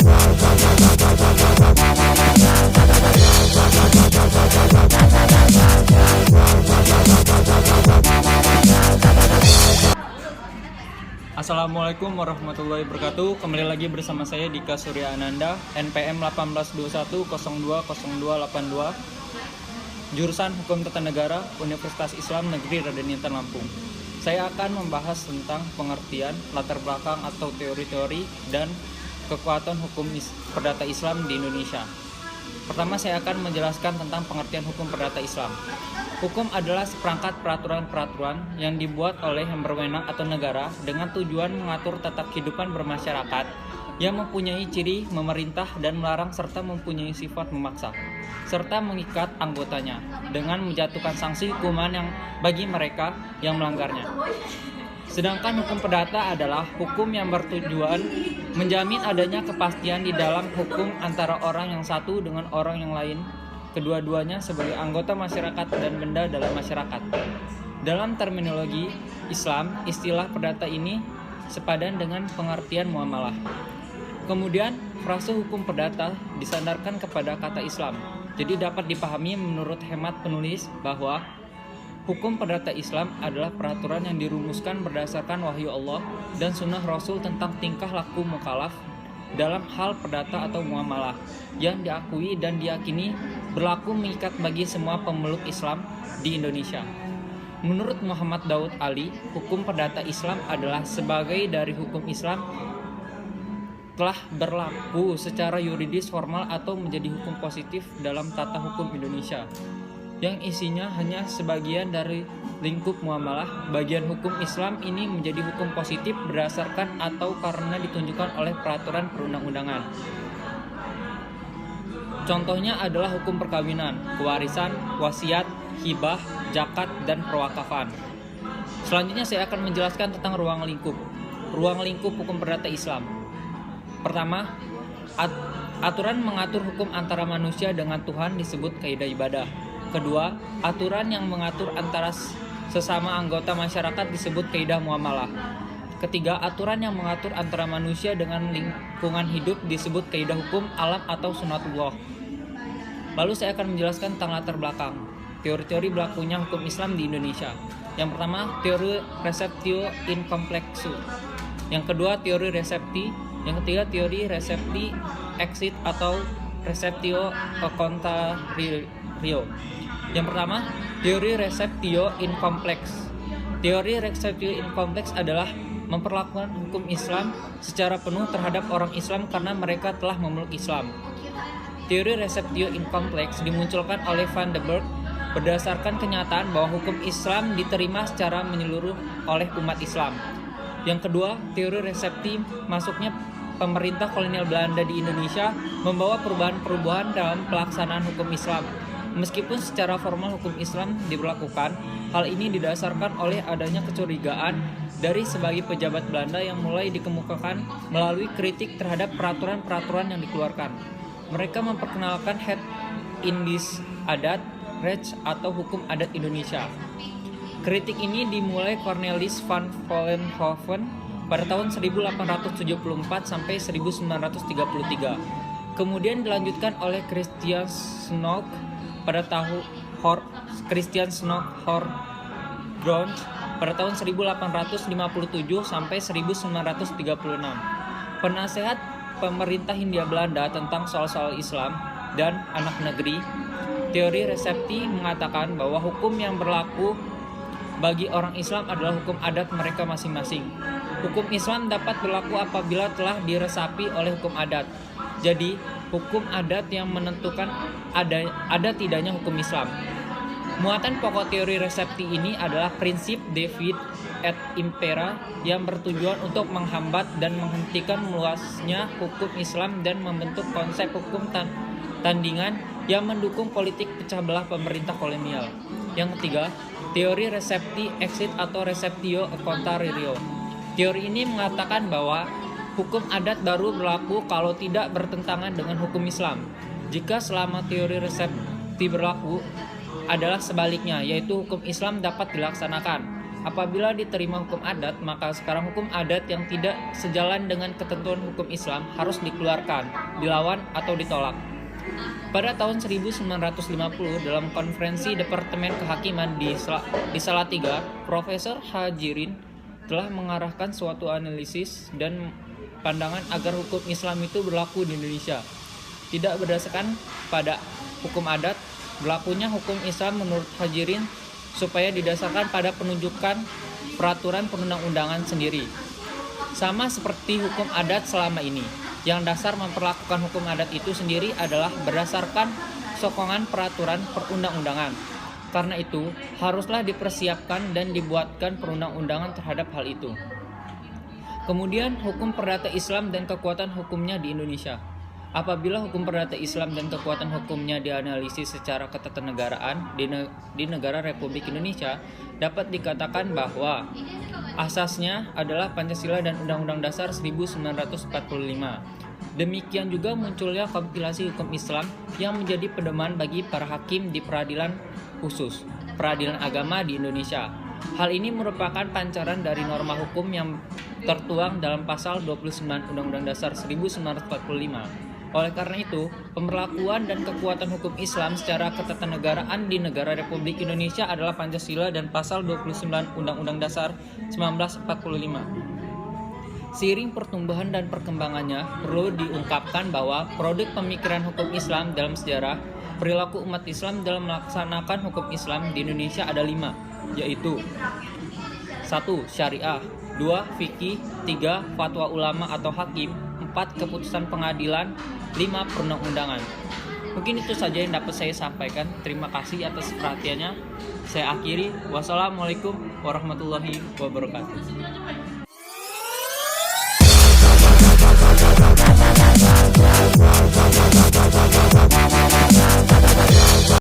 Assalamualaikum warahmatullahi wabarakatuh. Kembali lagi bersama saya Dika Surya Ananda, NPM 1821020282, jurusan Hukum Tata Negara, Universitas Islam Negeri Raden Intan Lampung. Saya akan membahas tentang pengertian, latar belakang atau teori-teori dan kekuatan hukum perdata Islam di Indonesia. Pertama, saya akan menjelaskan tentang pengertian hukum perdata Islam. Hukum adalah seperangkat peraturan-peraturan yang dibuat oleh yang berwenang atau negara dengan tujuan mengatur tata kehidupan bermasyarakat yang mempunyai ciri memerintah dan melarang serta mempunyai sifat memaksa, serta mengikat anggotanya dengan menjatuhkan sanksi hukuman yang bagi mereka yang melanggarnya. Sedangkan hukum perdata adalah hukum yang bertujuan menjamin adanya kepastian di dalam hukum antara orang yang satu dengan orang yang lain, kedua-duanya sebagai anggota masyarakat dan benda dalam masyarakat. Dalam terminologi Islam, istilah perdata ini sepadan dengan pengertian muamalah. Kemudian, frase hukum perdata disandarkan kepada kata Islam. Jadi dapat dipahami menurut hemat penulis bahwa hukum perdata Islam adalah peraturan yang dirumuskan berdasarkan wahyu Allah dan sunnah Rasul tentang tingkah laku mukallaf dalam hal perdata atau muamalah yang diakui dan diyakini berlaku mengikat bagi semua pemeluk Islam di Indonesia. Menurut Muhammad Daud Ali, hukum perdata Islam adalah sebagai dari hukum Islam telah berlaku secara yuridis formal atau menjadi hukum positif dalam tata hukum Indonesia, yang isinya hanya sebagian dari lingkup muamalah. Bagian hukum Islam ini menjadi hukum positif berdasarkan atau karena ditunjukkan oleh peraturan perundang-undangan. Contohnya adalah hukum perkawinan, kewarisan, wasiat, hibah, zakat, dan perwakafan. Selanjutnya saya akan menjelaskan tentang ruang lingkup hukum perdata Islam. Pertama, aturan mengatur hukum antara manusia dengan Tuhan disebut kaidah ibadah. Kedua, aturan yang mengatur antara sesama anggota masyarakat disebut kaidah muamalah. Ketiga, aturan yang mengatur antara manusia dengan lingkungan hidup disebut kaidah hukum alam atau sunatullah. Lalu saya akan menjelaskan tentang latar belakang teori-teori berlakunya hukum Islam di Indonesia. Yang pertama, teori receptio in complexu. Yang kedua, teori recepti. Yang ketiga, teori recepti exit atau receptio contrario. Yang pertama, teori receptio in complex. Teori receptio in complex adalah memperlakukan hukum Islam secara penuh terhadap orang Islam karena mereka telah memeluk Islam. Teori receptio in complex dimunculkan oleh Van de Burg berdasarkan kenyataan bahwa hukum Islam diterima secara menyeluruh oleh umat Islam. Yang kedua, teori resepti masuknya pemerintah kolonial Belanda di Indonesia membawa perubahan-perubahan dalam pelaksanaan hukum Islam. Meskipun secara formal hukum Islam diberlakukan, hal ini didasarkan oleh adanya kecurigaan dari sebagai pejabat Belanda yang mulai dikemukakan melalui kritik terhadap peraturan-peraturan yang dikeluarkan. Mereka memperkenalkan Het Indisch adat, Recht atau hukum adat Indonesia. Kritik ini dimulai Cornelis van Vollenhoven pada tahun 1874 sampai 1933. Kemudian dilanjutkan oleh Christian Snok pada tahun pada tahun 1857 sampai 1936. Penasehat pemerintah Hindia Belanda tentang soal-soal Islam dan anak negeri, teori resepti mengatakan bahwa hukum yang berlaku bagi orang Islam adalah hukum adat mereka masing-masing. Hukum Islam dapat berlaku apabila telah diresapi oleh hukum adat. Jadi, hukum adat yang menentukan ada tidaknya hukum Islam. Muatan pokok teori resepti ini adalah prinsip Divide et Impera yang bertujuan untuk menghambat dan menghentikan meluasnya hukum Islam dan membentuk konsep hukum tandingan yang mendukung politik pecah belah pemerintah kolonial. Yang ketiga, teori resepti exit atau receptio contrario. Teori ini mengatakan bahwa hukum adat baru berlaku kalau tidak bertentangan dengan hukum Islam. Jika selama teori resepti berlaku adalah sebaliknya, yaitu hukum Islam dapat dilaksanakan. Apabila diterima hukum adat, maka sekarang hukum adat yang tidak sejalan dengan ketentuan hukum Islam harus dikeluarkan, dilawan, atau ditolak. Pada tahun 1950, dalam konferensi Departemen Kehakiman di Salatiga, Profesor Hajirin telah mengarahkan suatu analisis dan pandangan agar hukum Islam itu berlaku di Indonesia. Tidak berdasarkan pada hukum adat, berlakunya hukum Islam menurut Hajirin supaya didasarkan pada penunjukan peraturan perundang-undangan sendiri. Sama seperti hukum adat selama ini, yang dasar memperlakukan hukum adat itu sendiri adalah berdasarkan sokongan peraturan perundang-undangan. Karena itu, haruslah dipersiapkan dan dibuatkan perundang-undangan terhadap hal itu. Kemudian, hukum perdata Islam dan kekuatan hukumnya di Indonesia. Apabila hukum perdata Islam dan kekuatan hukumnya dianalisis secara ketatanegaraan di negara Republik Indonesia, dapat dikatakan bahwa asasnya adalah Pancasila dan Undang-Undang Dasar 1945. Demikian juga munculnya kompilasi hukum Islam yang menjadi pedoman bagi para hakim di peradilan khusus, peradilan agama di Indonesia. Hal ini merupakan pancaran dari norma hukum yang tertuang dalam pasal 29 Undang-Undang Dasar 1945. Oleh karena itu, pemberlakuan dan kekuatan hukum Islam secara ketatanegaraan di negara Republik Indonesia adalah Pancasila dan pasal 29 Undang-Undang Dasar 1945. Seiring pertumbuhan dan perkembangannya, perlu diungkapkan bahwa produk pemikiran hukum Islam dalam sejarah, perilaku umat Islam dalam melaksanakan hukum Islam di Indonesia ada 5, yaitu 1. Syariah, 2. Fikih, 3. Fatwa ulama atau hakim, 4. Keputusan pengadilan, 5. Perundang-undangan. Mungkin itu saja yang dapat saya sampaikan. Terima kasih atas perhatiannya. Saya akhiri. Wassalamualaikum warahmatullahi wabarakatuh.